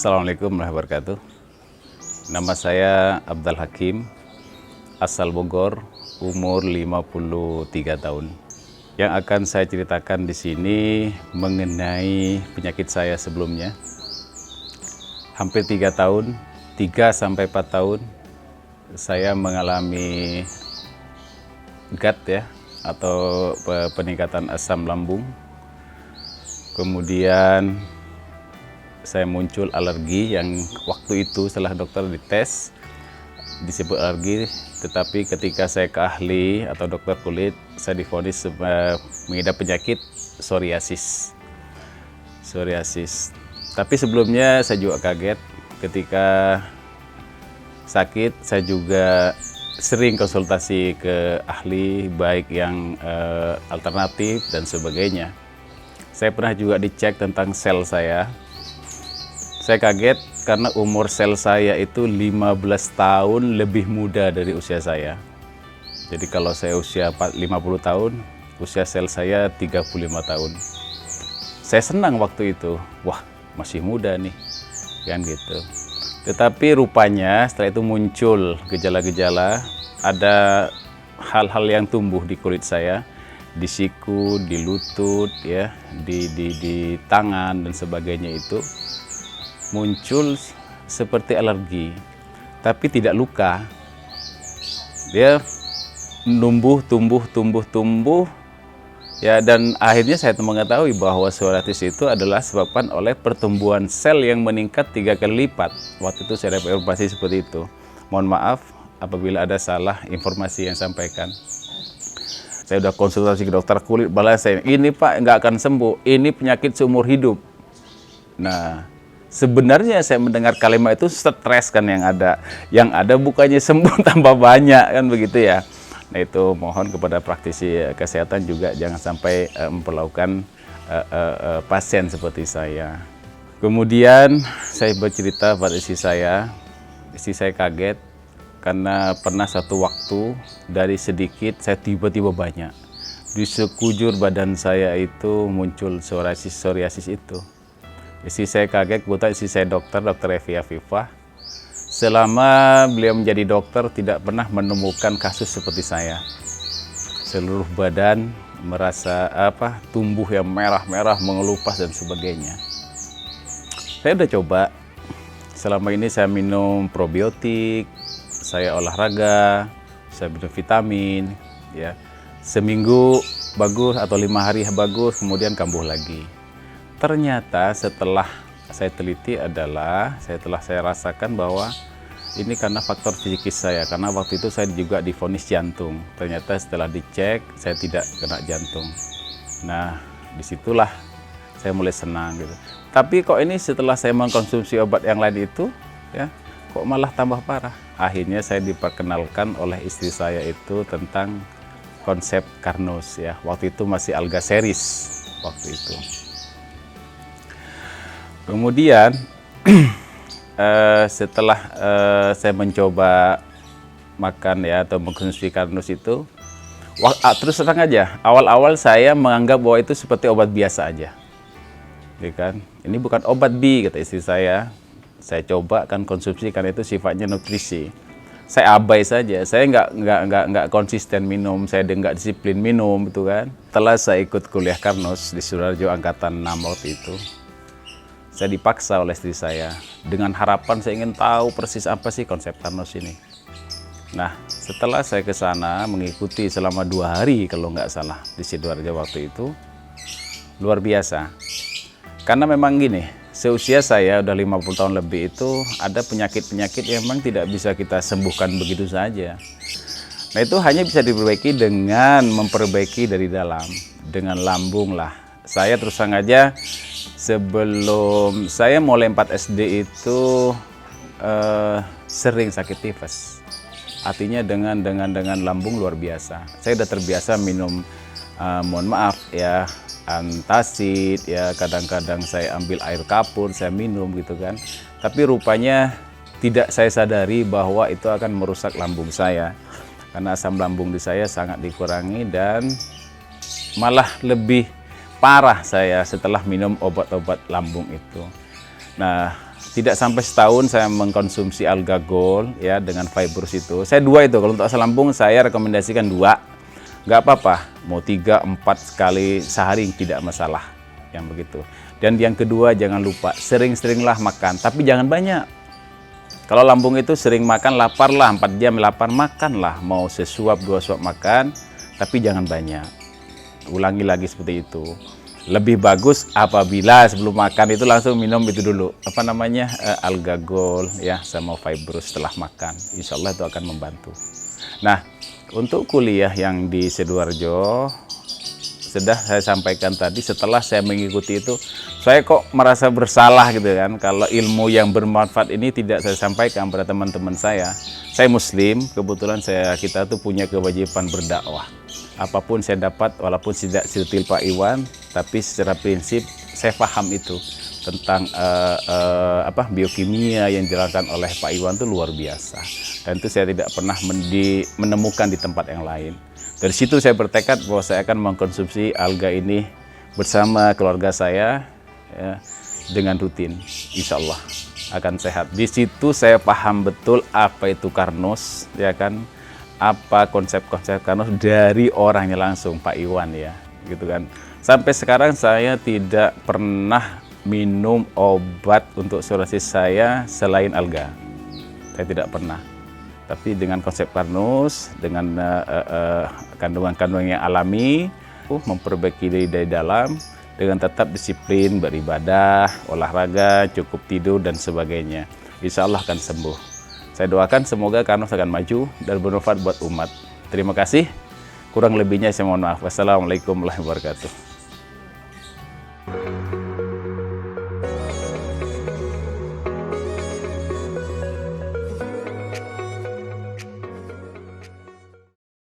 Assalamualaikum warahmatullahi wabarakatuh. Nama saya Abdul Hakim, asal Bogor, umur 53 tahun. Yang akan saya ceritakan di sini mengenai penyakit saya sebelumnya. Hampir 3 tahun, 3 sampai 4 tahun saya mengalami GERD ya, atau peningkatan asam lambung. Kemudian saya muncul alergi yang waktu itu setelah dokter dites disebut alergi, tetapi ketika saya ke ahli atau dokter kulit, saya divonis mengidap penyakit psoriasis. Tapi sebelumnya saya juga kaget ketika sakit. Saya juga sering konsultasi ke ahli, baik yang alternatif dan sebagainya. Saya pernah juga dicek tentang sel saya. Saya kaget karena umur sel saya itu 15 tahun lebih muda dari usia saya. Jadi kalau saya usia 50 tahun, usia sel saya 35 tahun. Saya senang waktu itu, wah masih muda nih, kan gitu. Tetapi rupanya setelah itu muncul gejala-gejala, ada hal-hal yang tumbuh di kulit saya, di siku, di lutut, ya, di tangan dan sebagainya itu. Muncul seperti alergi, tapi tidak luka. Dia tumbuh, ya, dan akhirnya saya mengetahui bahwa psoriasis itu adalah disebabkan oleh pertumbuhan sel yang meningkat 3 kali lipat. Waktu itu saya dapat informasi seperti itu. Mohon maaf apabila ada salah informasi yang sampaikan. Saya sudah konsultasi ke dokter kulit, balas saya, ini Pak nggak akan sembuh, ini penyakit seumur hidup. Nah, sebenarnya saya mendengar kalimat itu stres kan yang ada bukannya sembuh tambah banyak kan begitu ya. Nah itu mohon kepada praktisi kesehatan juga jangan sampai memperlakukan pasien seperti saya. Kemudian saya bercerita pada istri saya kaget karena pernah satu waktu dari sedikit saya tiba-tiba banyak. Di sekujur badan saya itu muncul psoriasis itu. Istri saya kaget, kebetulan istri saya Dr. Evi Afifah. Selama beliau menjadi dokter tidak pernah menemukan kasus seperti saya. Seluruh badan merasa tumbuh yang merah-merah, mengelupas dan sebagainya. Saya udah coba. Selama ini saya minum probiotik, saya olahraga, saya minum vitamin, ya. Seminggu bagus atau 5 hari bagus, kemudian kambuh lagi. Ternyata setelah saya teliti setelah saya rasakan bahwa ini karena faktor psikis saya, karena waktu itu saya juga divonis jantung. Ternyata setelah dicek saya tidak kena jantung. Nah disitulah saya mulai senang gitu. Tapi kok ini setelah saya mengkonsumsi obat yang lain itu, ya kok malah tambah parah. Akhirnya saya diperkenalkan oleh istri saya itu tentang konsep Carnose ya. Waktu itu masih Algaceris waktu itu. Kemudian setelah saya mencoba makan ya atau mengkonsumsi Carnose itu, terus terang aja, awal-awal saya menganggap bahwa itu seperti obat biasa aja, ya kan? Ini bukan obat B kata istri saya. Saya coba kan konsumsi karena itu sifatnya nutrisi. Saya abai saja, saya nggak konsisten minum, saya nggak disiplin minum, itu kan. Setelah saya ikut kuliah Carnose di Sudarjo angkatan 6 waktu itu. Saya dipaksa oleh istri saya dengan harapan saya ingin tahu persis apa sih konsep Carnose ini. Nah, setelah saya ke sana mengikuti selama 2 hari kalau nggak salah di Sidoarjo waktu itu, luar biasa. Karena memang gini, seusia saya udah 50 tahun lebih itu ada penyakit-penyakit yang memang tidak bisa kita sembuhkan begitu saja. Nah, itu hanya bisa diperbaiki dengan memperbaiki dari dalam, dengan lambung lah. Saya terus terang aja, sebelum saya mulai 4 SD itu sering sakit tifus. Artinya dengan lambung luar biasa. Saya udah terbiasa minum, mohon maaf ya, antacid ya, kadang-kadang saya ambil air kapur, saya minum gitu kan. Tapi rupanya tidak saya sadari bahwa itu akan merusak lambung saya. Karena asam lambung di saya sangat dikurangi dan malah lebih parah saya setelah minum obat-obat lambung itu. Nah, tidak sampai setahun saya mengkonsumsi Alga Gold ya dengan Fibrous itu. Saya 2 itu, kalau untuk asam lambung saya rekomendasikan 2. Nggak apa-apa, mau 3, 4 kali sehari tidak masalah yang begitu. Dan yang kedua, jangan lupa sering-seringlah makan, tapi jangan banyak. Kalau lambung itu sering makan, lapar lah, 4 jam lapar, makanlah. Mau sesuap 2 suap makan, tapi jangan banyak. Ulangi lagi seperti itu. Lebih bagus apabila sebelum makan itu langsung minum itu dulu, apa namanya, Alga Gold ya sama Fibrous setelah makan. Insya Allah itu akan membantu. Nah, untuk kuliah yang di Sidoarjo sudah saya sampaikan tadi. Setelah saya mengikuti itu, saya kok merasa bersalah gitu kan, kalau ilmu yang bermanfaat ini tidak saya sampaikan pada teman-teman saya. Saya Muslim, kebetulan kita tuh punya kewajiban berdakwah. Apapun saya dapat, walaupun tidak sedetil Pak Iwan, tapi secara prinsip saya paham itu tentang biokimia yang dijelaskan oleh Pak Iwan itu luar biasa. Dan itu saya tidak pernah menemukan di tempat yang lain. Dari situ saya bertekad bahwa saya akan mengkonsumsi alga ini bersama keluarga saya ya, dengan rutin. Insya Allah akan sehat. Di situ saya paham betul apa itu Carnose, ya kan? Apa konsep-konsep Carnose dari orangnya langsung, Pak Iwan ya, gitu kan. Sampai sekarang saya tidak pernah minum obat untuk psoriasis saya selain alga. Saya tidak pernah. Tapi dengan konsep Carnose, dengan kandungan-kandungan yang alami, memperbaiki diri dari dalam, dengan tetap disiplin, beribadah, olahraga, cukup tidur, dan sebagainya. Insya Allah akan sembuh. Saya doakan semoga Carnose akan maju dan bermanfaat buat umat. Terima kasih. Kurang lebihnya saya mohon maaf. Wassalamualaikum warahmatullahi wabarakatuh.